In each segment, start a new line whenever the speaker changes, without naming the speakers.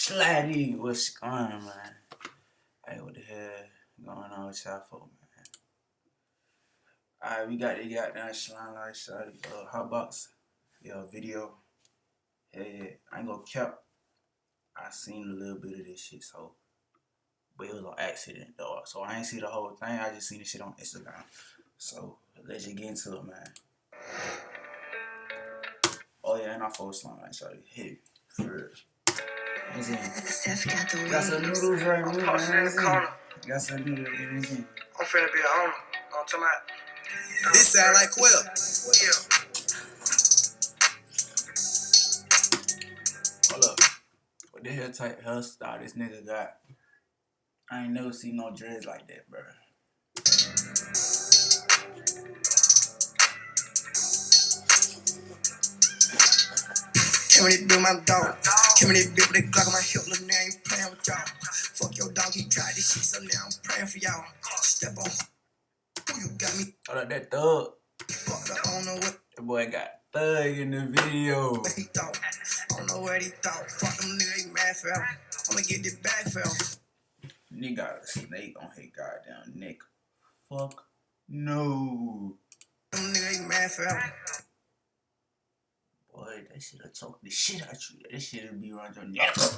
Slatty, what's going on, man? Hey, what the hell going on with y'all folk, man? Alright, we got the goddamn slimelife shawty, hotbox, video. Yeah, I ain't gonna cap. I seen a little bit of this shit, but it was an accident, though. So I ain't see the whole thing. I just seen this shit on Instagram. So let's just get into it, man. Oh yeah, and I fuck with slimelife shawty. Hey, for real. Got some noodles right here, man. Got some noodles right here.
I'm finna be a owner. On to my. This sound like Quill. Yeah.
Hold up. What the hell type hairstyle this nigga got? I ain't never seen no dreads like that, bro.
Came in it, build my dog. Came in it, build with a Glock on my hip. Look, now I ain't playing with y'all. Fuck your dog, he tried this shit, so now I'm praying for y'all. Step on. Who you got me?
Hold up, that thug.
Fucked up, I don't know what.
That boy got thug in the video.
What he thought. I don't know what he thought. Fuck them niggas, they mad for him. I'ma get this back for him.
Nigga got a snake on his goddamn neck. Fuck no.
Them niggas, they mad for him.
Boy, that shit'll choke the shit out you. That shit'll be around your neck. The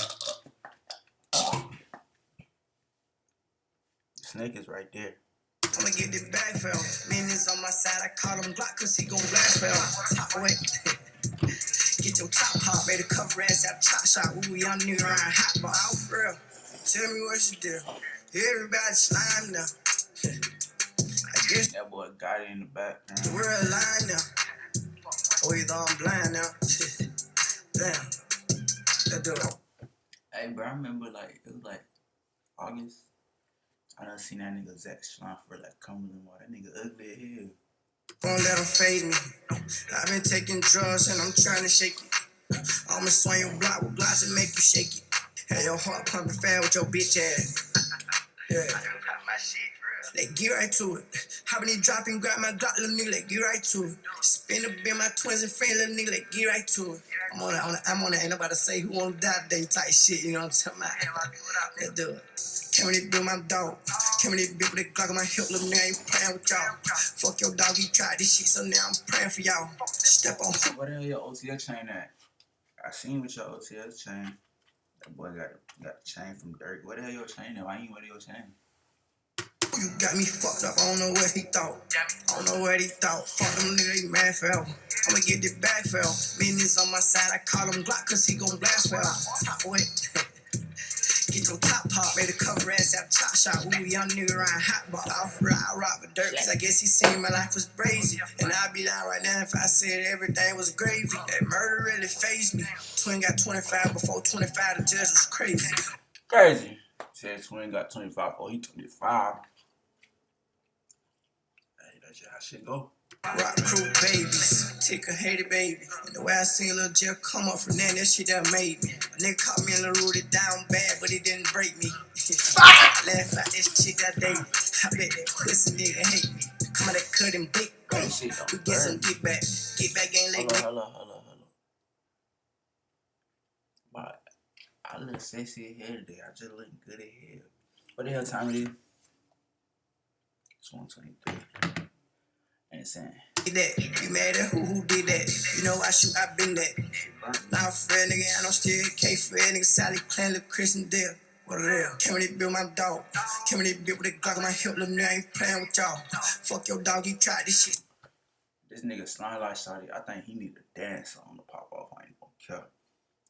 snake is right there.
I'ma get this back for him. Minions on my side, I call him Glock cause he gon' blast for him. Top wet. Get your top hot, made a cover ass out chop shot. Ooh, young nigga around hot, but out for real. Tell me what you do. Everybody slime now. I guess
That boy got it in the background.
the world line now. Oh, you thought I'm blind now. Damn. That dude.
Hey, bro, I remember it was like August. I done seen that nigga Zach Schlein for Cumberland. That nigga ugly as hell.
Won't let him fade me. I've been taking drugs and I'm trying to shake it. I'ma swing your block with blocks and make you shake it. Have your heart pumping fast with your bitch ass. Yeah. Let's get right to it. How many dropping, grab my Glock, little nigga, let's get right to it. Spin up in my twins and friends, little nigga, let's get right to it. I'm on it, ain't nobody say who wanna die today type shit, you know what I'm talking about? Let's do it. Came in it, build my dog. Came in it, build with a Glock on my hip, little nigga, ain't playing with y'all. Fuck your dog, he tried this shit, so now I'm praying for y'all. Step on.
What the hell your OTL chain at? I seen with your OTL chain. That boy got a chain from Dirk. What the hell your chain at? Why you ain't wear your chain?
You got me fucked up, I don't know what he thought. I don't know what he thought. Fuck them niggas, they mad for him. I'ma get this back for him. Minions on my side, I call him Glock cause he gon' blast for him. Top wet. Get your top pop, made a cover ass out chop shot. Ooh, young nigga around hot ball. I rock with dirt, cause I guess he seen my life was brazy. And I'd be lying right now if I said everything was gravy. That murder really fazed me. Twin got 25 before 25, the judge was crazy.
Crazy. Said Twin got 25. Oh, he 25. Hey, that's just how shit go.
Rock crew babies, tick a hated baby. And the way I seen Lil Jeff come up from there, that shit that made me. A nigga caught me and Lil Rudy down bad, but it didn't break me. I laugh like this shit that day. I bet that pussy nigga hate me. Come on, that cut him big. We get some get back. Get back ain't late.
Hold on. But I look sexy as hell today. I just look good as hell. What the hell time it is? It's 1:23. Ain't saying.
That. You mad at who did that? You know I shoot, I been that. Now for real nigga, I don't still K for real nigga, Sally Clan, Lil Chris and Dale. What the hell? Came in it, build my dog. Came in it, build with a Glock on my hip, little nigga, I ain't playing with y'all. Fuck your dog, he tried this shit.
This nigga slimelife shawty, I think he need a dance song to pop off. I ain't gonna care.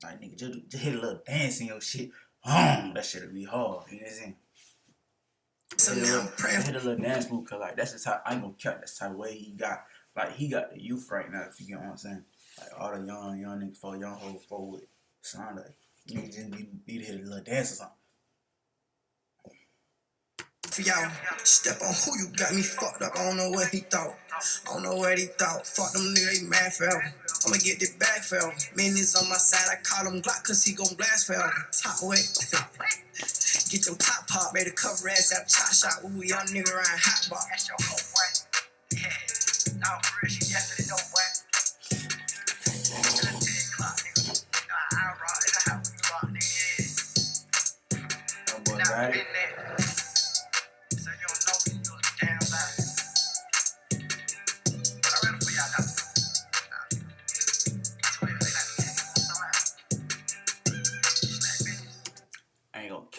Like nigga, just hit a little dance in your shit. That shit'll be hard. You know what I'm saying?
So now I'm praying
hit a little dance move, cause that's the type I ain't gonna care. That's the type of way he got. Like he got the youth right now, if you get what I'm saying. Like all the young niggas for young hoes forward. Sound like you just need to hit a little dance or something.
For y'all, step on who you got me fucked up. I don't know what he thought. I don't know what he thought. Fuck them niggas, they mad for him. I'ma get this back for him. Minions on my side, I call him Glock cause he gon' blast for him. Top wet. Get your top pop, made a cover ass out chop shot. Ooh, young nigga around hot bar. That's your whole way. Yeah. Now for real, she definitely know what. I rock it, how we rock, nigga.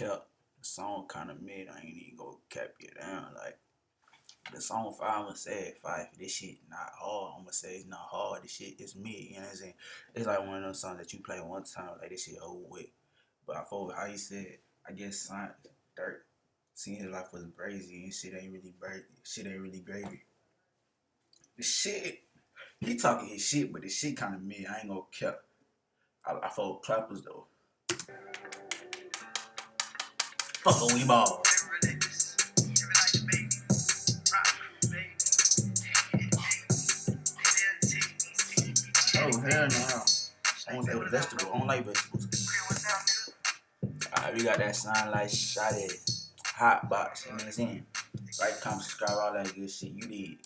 cap. The song kind of mid. I ain't even gonna cap it down. Like the song 5, I'ma say 5. This shit not hard. I'ma say it's not hard. This shit is mid. You know what I'm saying? It's like one of those songs that you play one time, like this shit over with. But I thought how he said, I guess Science Dirt. Seeing his life was crazy and shit ain't really crazy. Shit ain't really gravy. The shit, he talking his shit, but the shit kind of mid. I ain't gonna cap. I fought clappers though. Fuck a we ball. Oh hell no. I want to say vegetables. I don't like vegetables. Alright, we got that slimelife, shawty, hotbox. You know what I'm saying? Like, comment, subscribe, all that good shit. You did.